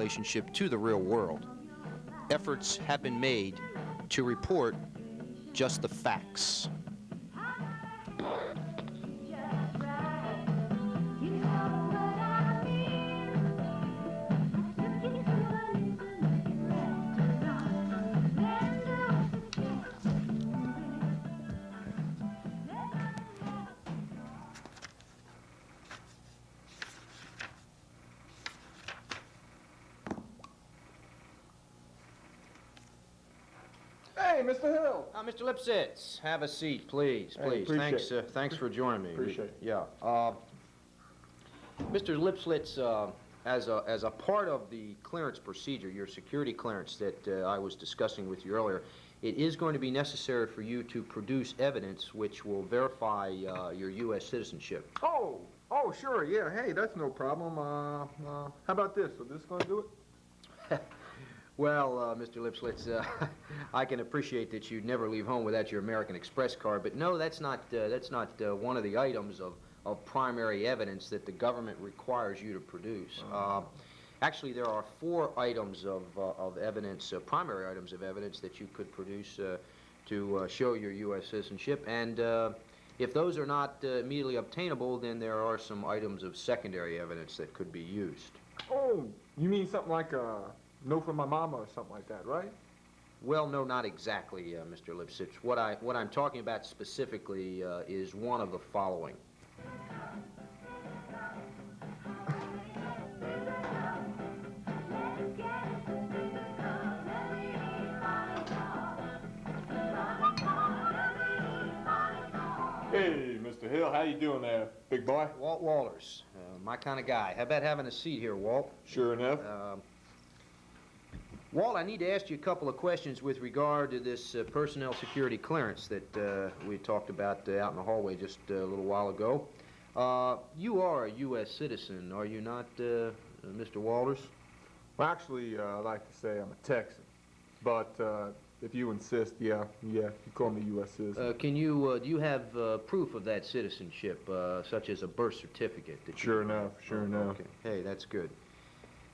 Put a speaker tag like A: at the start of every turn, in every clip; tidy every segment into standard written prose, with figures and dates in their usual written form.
A: relationship to the real world. Efforts have been made to report just the facts.
B: Hey, Mr. Hill.
A: Mr. Lipsitz, have a seat, please.
B: Hey,
A: Please. Thanks for joining me.
B: Appreciate it.
A: Yeah. Mr. Lipsitz, as a part of the clearance procedure, your security clearance that I was discussing with you earlier, it is going to be necessary for you to produce evidence which will verify your U.S. citizenship.
B: Oh, sure, yeah. Hey, that's no problem. How about this? So this going to do it?
A: Well, Mr. Lipsitz, I can appreciate that you'd never leave home without your American Express card, but no, that's not one of the items of primary evidence that the government requires you to produce. Actually, there are 4 items of evidence, primary items of evidence that you could produce to show your U.S. citizenship, and if those are not immediately obtainable, then there are some items of secondary evidence that could be used.
B: Oh, you mean something like a note from my mama or something like that, right?
A: Well, no, not exactly, Mr. Lipsitz. What I'm talking about specifically is one of the following.
B: Hey, Mr. Hill, how you doing there, big boy?
A: Walt Walters, my kind of guy. How about having a seat here, Walt?
B: Sure enough.
A: Walt, I need to ask you a couple of questions with regard to this personnel security clearance that we talked about out in the hallway just a little while ago. You are a U.S. citizen, are you not, Mr. Walters?
B: Well, actually, I like to say I'm a Texan, but if you insist, yeah, you call me U.S. citizen.
A: Do you have proof of that citizenship, such as a birth certificate?
B: Sure enough.
A: Okay. Hey, that's good.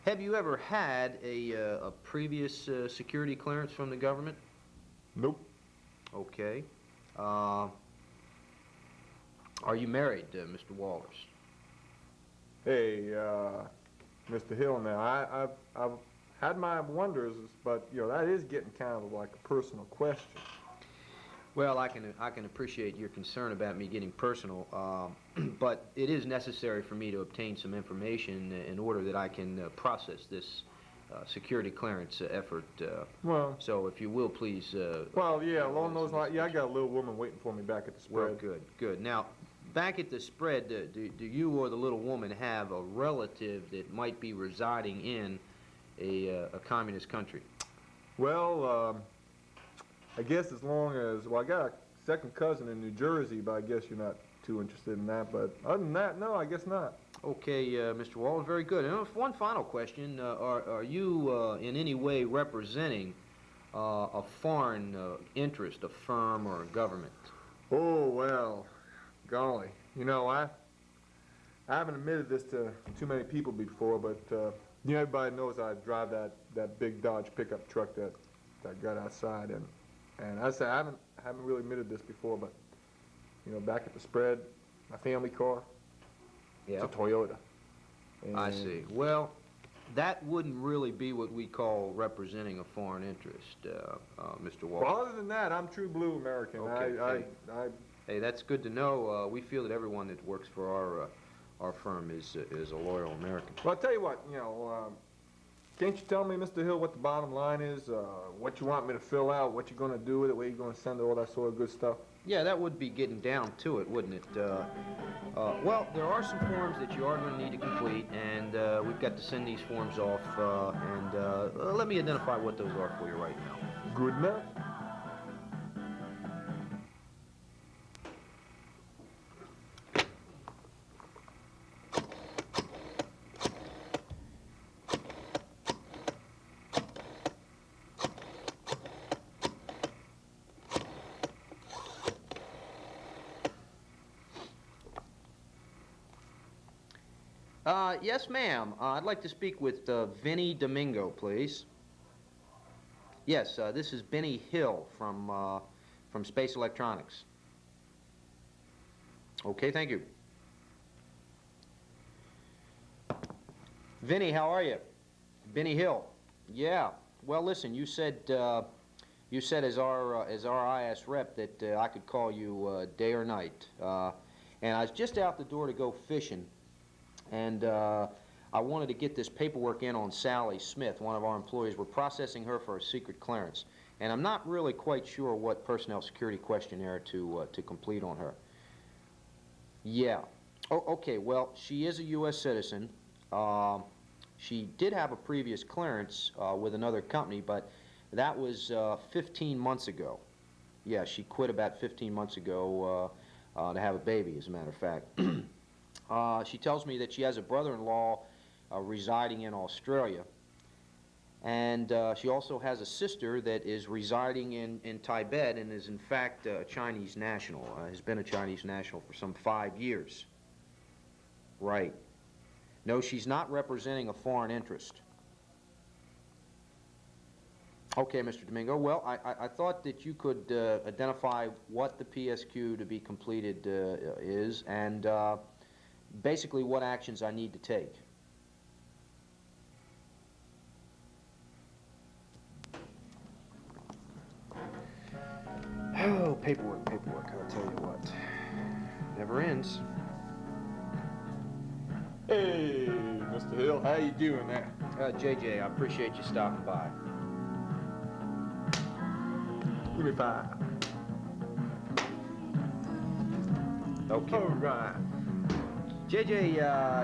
A: Have you ever had a previous security clearance from the government?
B: Nope.
A: Okay. Are you married, Mr. Walters?
B: Hey, Mr. Hill, now, I've had my wonders, but, that is getting kind of like a personal question.
A: Well, I can appreciate your concern about me getting personal, but it is necessary for me to obtain some information in order that I can process this security clearance effort. So if you will, please...
B: well, yeah, along those lines, I got a little woman waiting for me back at the spread.
A: Well, good. Now, back at the spread, do you or the little woman have a relative that might be residing in a communist country?
B: Well, I guess as long as, I got a second cousin in New Jersey, but I guess you're not too interested in that. But other than that, no, I guess not.
A: Okay, Mr. Walters, very good. And one final question. Are you in any way representing a foreign interest, a firm or a government?
B: Oh, well, golly. I haven't admitted this to too many people before, but everybody knows I drive that big Dodge pickup truck that I got outside, and I say I haven't really admitted this before, but back at the spread, my family car, it's a Toyota. And
A: I see. Well, that wouldn't really be what we call representing a foreign interest, Mr. Walters.
B: Well, other than that, I'm true blue American.
A: Okay. Hey, that's good to know. We feel that everyone that works for our firm is a loyal American.
B: Well, I'll tell you what, can't you tell me, Mr. Hill, what the bottom line is, what you want me to fill out, what you're going to do with it, where you're going to send it, all that sort of good stuff?
A: Yeah, that would be getting down to it, wouldn't it? Well, there are some forms that you are going to need to complete, and we've got to send these forms off, and let me identify what those are for you right now.
B: Good enough.
A: Yes, ma'am. I'd like to speak with Vinny Domingo, please. Yes, this is Benny Hill from Space Electronics. Okay, thank you. Vinny, how are you? Benny Hill. Yeah. Well, listen, you said as our IS rep that I could call you day or night. And I was just out the door to go fishing, and I wanted to get this paperwork in on Sally Smith, one of our employees. We're processing her for a secret clearance, and I'm not really quite sure what personnel security questionnaire to complete on her. Yeah. Oh, okay. Well, she is a U.S. citizen. She did have a previous clearance with another company, but that was 15 months ago. Yeah, she quit about 15 months ago to have a baby, as a matter of fact. She tells me that she has a brother-in-law residing in Australia, and she also has a sister that is residing in Tibet and is in fact a Chinese national, has been a Chinese national for some 5 years. Right. No, she's not representing a foreign interest. Okay, Mr. Domingo. Well, I thought that you could identify what the PSQ to be completed is and basically what actions I need to take. Oh, paperwork, I'll tell you what. Never ends.
B: Hey, Mr. Hill, how you doing there?
A: JJ, I appreciate you stopping by.
B: Give me 5.
A: Okay.
B: All right.
A: JJ,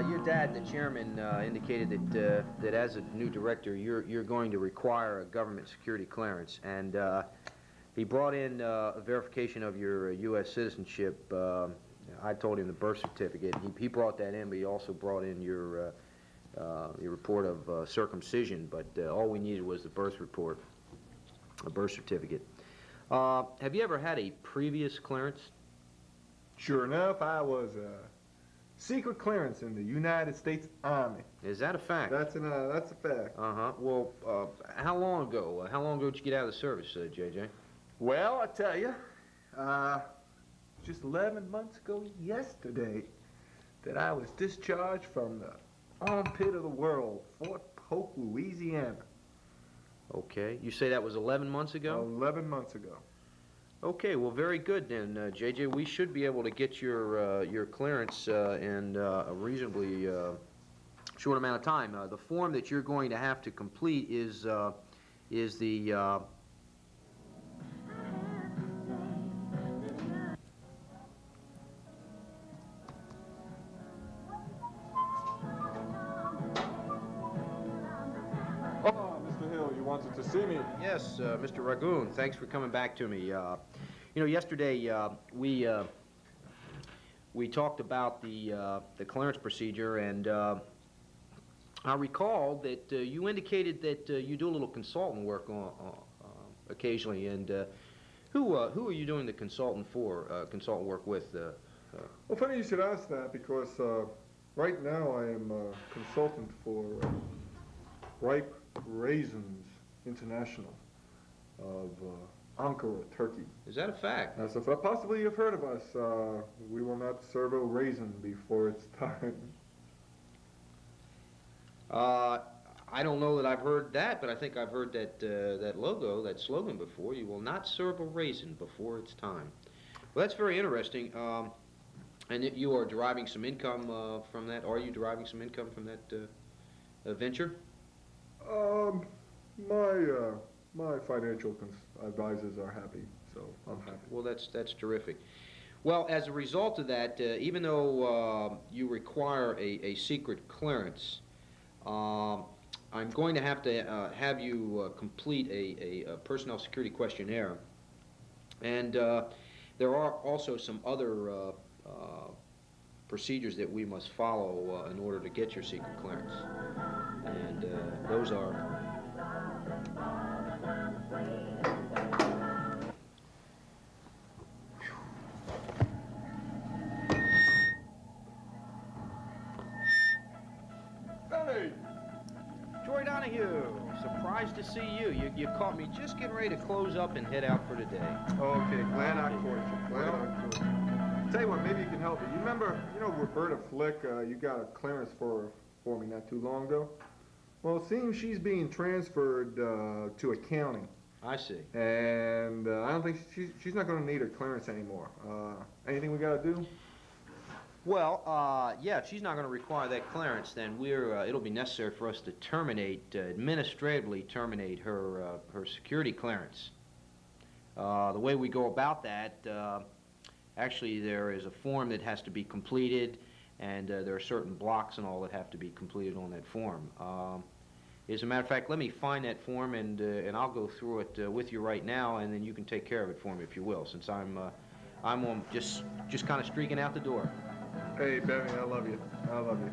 A: your dad, the chairman, indicated that as a new director, you're going to require a government security clearance, and he brought in a verification of your U.S. citizenship. I told him the birth certificate. He brought that in, but he also brought in your report of circumcision. But all we needed was the birth report, a birth certificate. Have you ever had a previous clearance?
B: Sure enough, I was secret clearance in the United States Army.
A: Is that a fact?
B: That's a fact.
A: Uh-huh. Well, how long ago? How long ago did you get out of the service, JJ?
B: Well, I tell you, just 11 months ago yesterday that I was discharged from the armpit of the world, Fort Polk, Louisiana.
A: Okay. You say that was 11 months ago?
B: 11 months ago.
A: Okay, well, very good then, JJ. We should be able to get your clearance in a reasonably short amount of time. The form that you're going to have to complete is the
B: Mr. Hill, you wanted to see me?
A: Yes, Mr. Ragoon. Thanks for coming back to me. You know, yesterday we talked about the clearance procedure, and I recall that you indicated that you do a little consultant work occasionally. And who are you doing the consultant work with?
B: Well, funny you should ask that because right now I am a consultant for Ripe Raisins International of Ankara, Turkey.
A: Is that a fact?
B: So possibly you've heard of us. We will not serve a raisin before it's time.
A: I don't know that I've heard that, but I think I've heard that logo, that slogan before. You will not serve a raisin before it's time. Well, that's very interesting. And you are deriving some income from that. Are you deriving some income from that venture?
B: My financial advisors are happy, so I'm happy.
A: Well, that's terrific. Well, as a result of that, even though you require a secret clearance, I'm going to have you complete a personnel security questionnaire, and there are also some other procedures that we must follow in order to get your secret clearance, and those are. you? Surprised to see you. You caught me just getting ready to close up and head out for today.
B: Okay, glad I caught you. Glad I caught you. Tell you what, maybe you can help me. You remember, Roberta Flick, you got a clearance for me not too long ago? Well, it seems she's being transferred to accounting.
A: I see.
B: And I don't think she's not going to need her clearance anymore. Anything we got to do?
A: Well, yeah, if she's not going to require that clearance, then it'll be necessary for us to administratively terminate her security clearance. The way we go about that, actually there is a form that has to be completed, and there are certain blocks and all that have to be completed on that form. As a matter of fact, let me find that form, and I'll go through it with you right now, and then you can take care of it for me if you will, since I'm just kind of streaking out the door.
B: Hey, Benny, I love you. I love you.